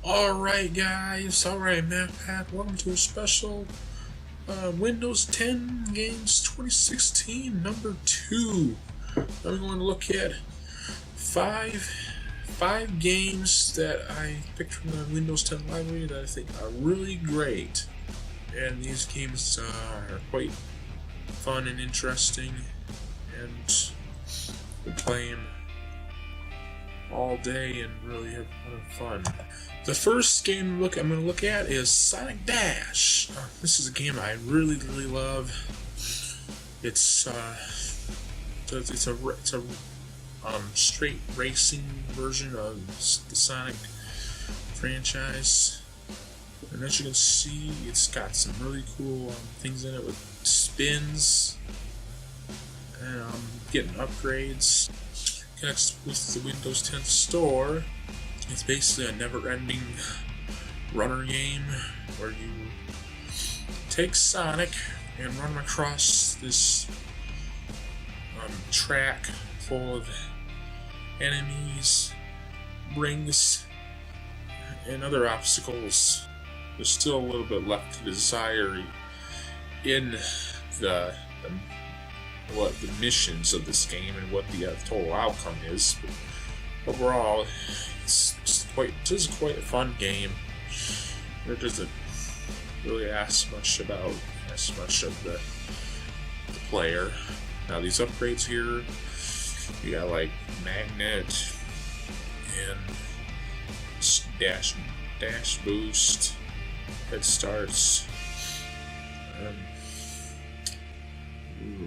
Alright guys, alright MacPack, welcome to a special Windows 10 Games 2016 number 2. I'm going to look at five games that I picked from the Windows 10 library that I think are really great. And these games are quite fun and interesting, and we're playing all day and really have a lot of fun. The first game I'm going to look at is Sonic Dash. This is a game I really love. It's a straight racing version of the Sonic franchise, and as you can see, it's got some really cool things in it with spins and getting upgrades. Connects with the Windows 10 store. It's basically a never-ending runner game where you take Sonic and run him across this track full of enemies, rings, and other obstacles. There's still a little bit left to desire in the missions of this game and what the total outcome is. But overall, this is quite a fun game. It doesn't really ask much of the player. Now these upgrades here, you got like magnet and dash boost, head starts,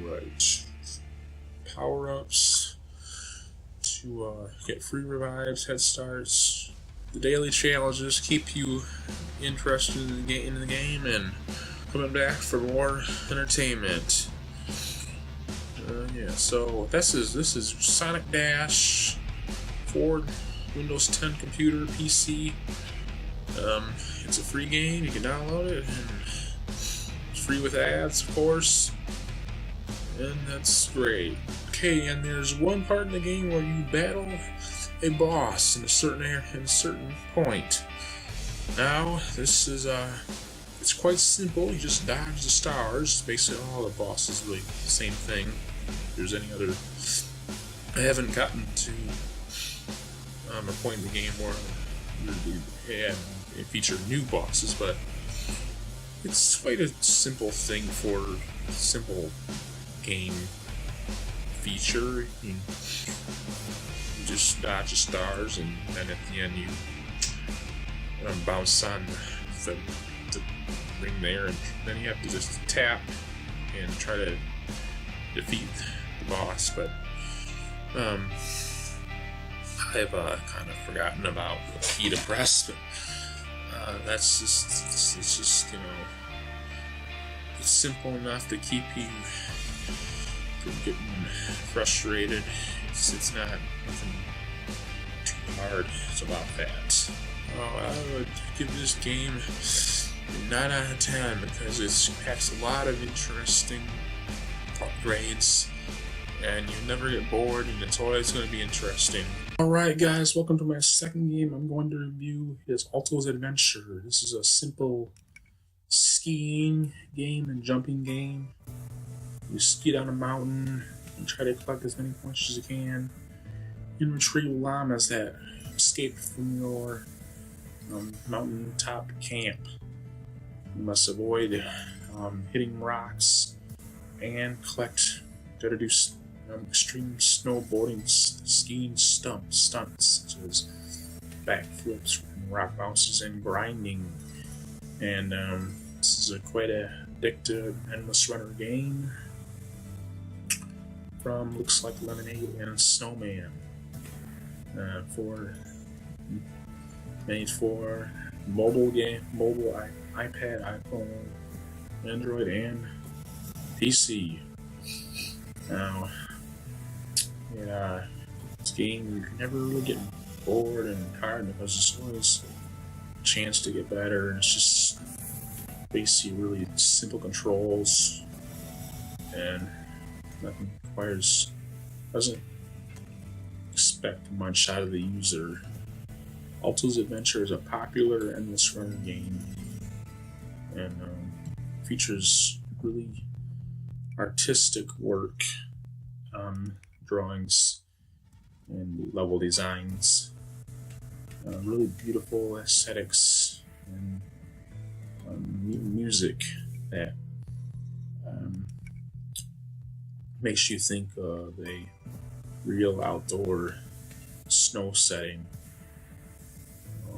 right, power-ups to get free revives, head starts. The daily challenges keep you interested in the game and coming back for more entertainment. So this is Sonic Dash for Windows 10 computer, PC. It's a free game. You can download it, and it's free with ads, of course. And that's great. Okay, and there's one part in the game where you battle a boss in a certain point. Now, this is it's quite simple. You just dodge the stars. Basically, all the bosses really the same thing. If there's any other, I haven't gotten to a point in the game where it featured new bosses, but it's quite a simple thing for a simple game feature. You just dodge the stars, and then at the end you bounce on the ring there, and then you have to just tap and try to defeat the boss. But I've kind of forgotten about the key to press, but it's just it's simple enough to keep you from getting frustrated. It's not nothing too hard. It's about that. I would give this game a 9 out of 10 because it packs a lot of interesting upgrades, and you never get bored, and it's always going to be interesting. Alright guys, welcome to my second game I'm going to review. Is Alto's Adventure. This is a simple skiing game and jumping game. You ski down a mountain and try to collect as many points as you can and retrieve llamas that escaped from your mountaintop camp. You must avoid hitting rocks and gotta do extreme snowboarding, skiing stunts such as backflips, rock bounces, and grinding. And this is quite a addictive, endless runner game from Looks Like Lemonade and Snowman. Made for mobile iPad, iPhone, Android, and PC. Now, this game, you never really get bored and tired because there's always a chance to get better, and it's just basically really simple controls, and nothing doesn't expect much out of the user. Alto's Adventure is a popular endless runner game, and features really artistic work, drawings and level designs, really beautiful aesthetics, and music that makes you think of a real outdoor snow setting.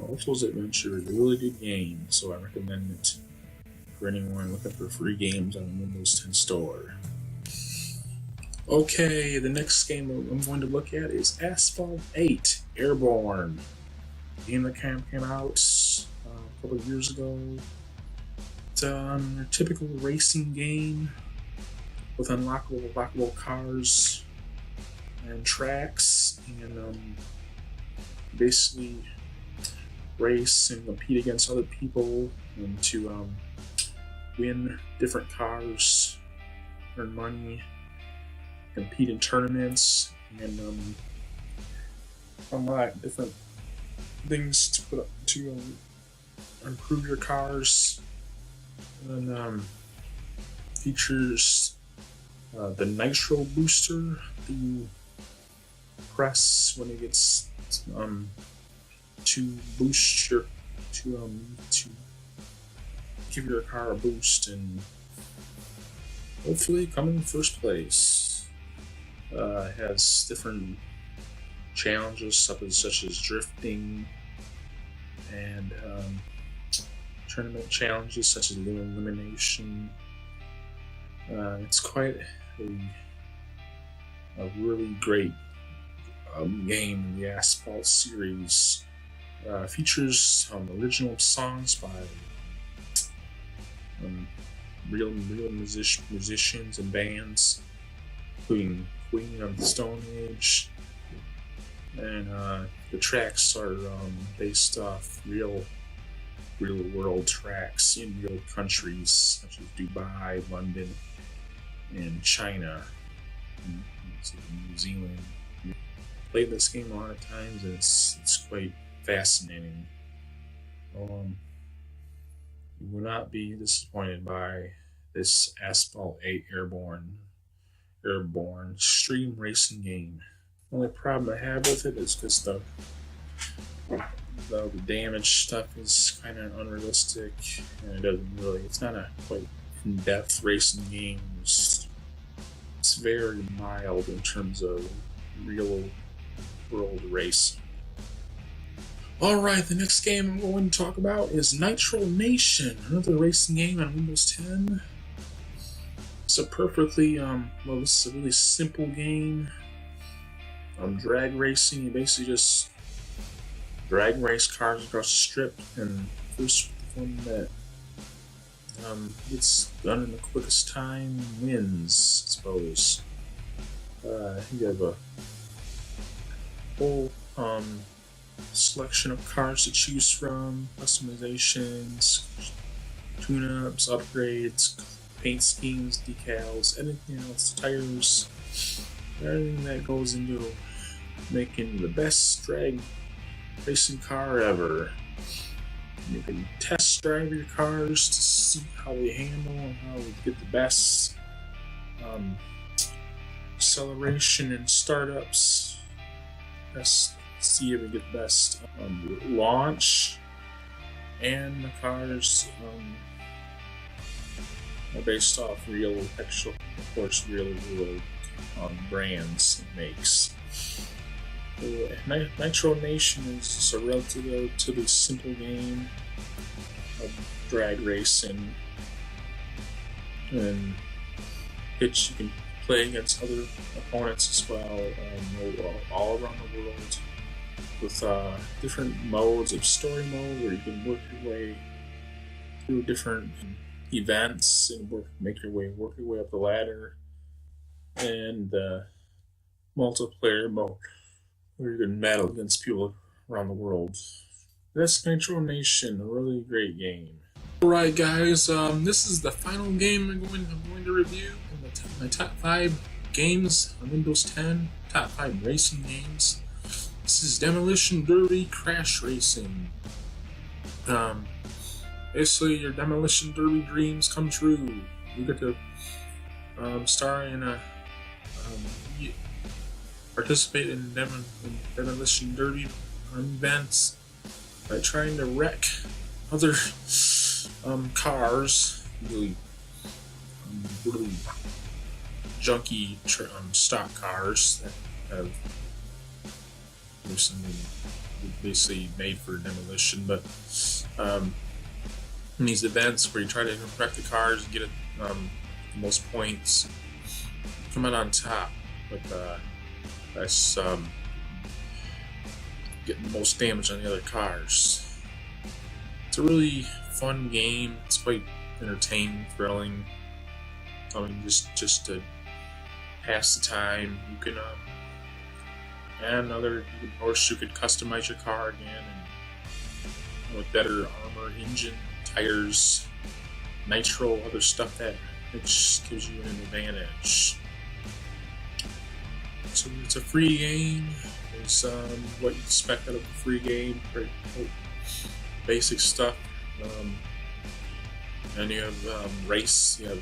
Alto's Adventure is a really good game, so I recommend it for anyone looking for free games on the Windows 10 store. Okay, the next game I'm going to look at is Asphalt 8 Airborne. A game that came out a couple of years ago. It's a typical racing game with unlockable cars and tracks, and basically race and compete against other people and to win different cars, earn money, compete in tournaments, and unlock different things to put up to improve your cars. And features the Nitro booster that you press when it gets to boost your to give your car a boost and hopefully come in first place. It has different challenges such as drifting and tournament challenges such as elimination. It's quite a really great game in the Asphalt series. Features original songs by real musicians and bands, including Queen of the Stone Age, and the tracks are based off real world tracks in real countries such as Dubai, London, and China, and New Zealand. I've played this game a lot of times, and it's quite fascinating. You will not be disappointed by this Asphalt 8 Airborne stream racing game. The only problem I have with it is because the damage stuff is kind of unrealistic, and it's not a quite in-depth racing game. It's very mild in terms of real world racing. Alright, the next game I'm going to talk about is Nitro Nation, another racing game on Windows 10. It's a perfectly, this is a really simple game. Drag racing, you basically just drag race cars across the strip, and first one that gets done in the quickest time wins, I suppose. You have a whole selection of cars to choose from, customizations, tune-ups, upgrades, paint schemes, decals, anything else, tires, everything that goes into making the best drag racing car ever. You can test drive your cars to see how they handle and how we get the best acceleration and startups. See if we get the best launch, and the cars are based off real world brands and makes. Nitro Nation is just a relatively simple game of drag racing, and you can play against other opponents as well, all around the world, with different modes of story mode where you can work your way through different events and work your way up the ladder, and multiplayer mode where you can battle against people around the world. That's Nitro Nation, a really great game. Alright guys, this is the final game I'm going to review in my top 5 games on Windows 10, top 5 racing games. This is Demolition Derby Crash Racing. Basically, your Demolition Derby dreams come true. You get to star in participate in Demolition Derby events by trying to wreck other cars, really junky stock cars that have recently basically made for demolition. But in these events where you try to wreck the cars and get the most points, come out on top with that's getting the most damage on the other cars. It's a really fun game. It's quite entertaining, thrilling. I mean, just to pass the time. You can add another. Of course, you could customize your car again and with better armor, engine, tires, nitro, other stuff that which gives you an advantage. So it's a free game. It's what you expect out of a free game. Pretty basic stuff. And you have race. You have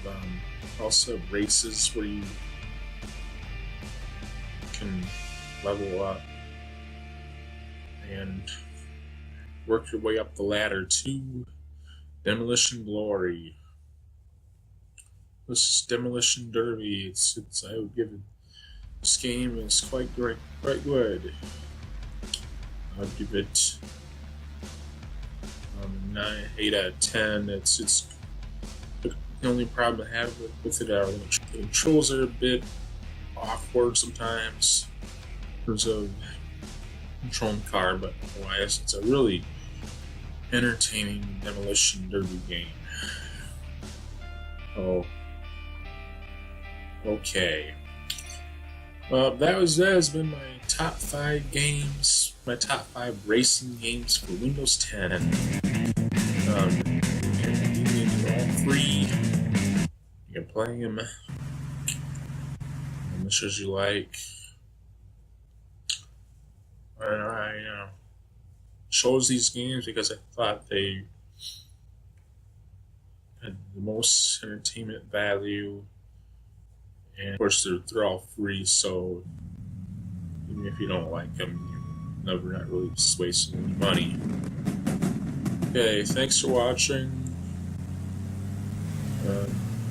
also races where you can level up and work your way up the ladder to Demolition Glory. This is Demolition Derby. It's I would give it. This game is quite good. I'd give it 8 out of 10. It's the only problem I have with it are the controls are a bit awkward sometimes in terms of controlling the car, but otherwise it's a really entertaining Demolition Derby game. Oh, okay. That has been my top 5 games, my top 5 racing games for Windows 10. They're all free. You can play them as much as you like. And I chose these games because I thought they had the most entertainment value. And of course, they're all free, so even if you don't like them, you're never not really just wasting any money. Okay, thanks for watching. If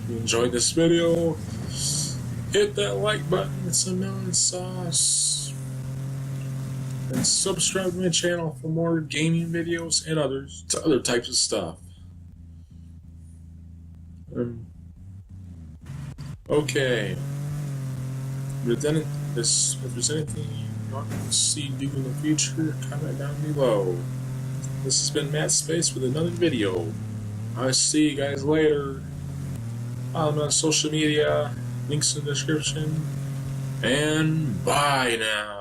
you enjoyed this video, hit that like button with some melon sauce. And subscribe to my channel for more gaming videos and other types of stuff. Okay. If there's anything you want to see do in the future, comment down below. This has been Matt Space with another video. I'll see you guys later. Follow me on social media, links in the description, and bye now.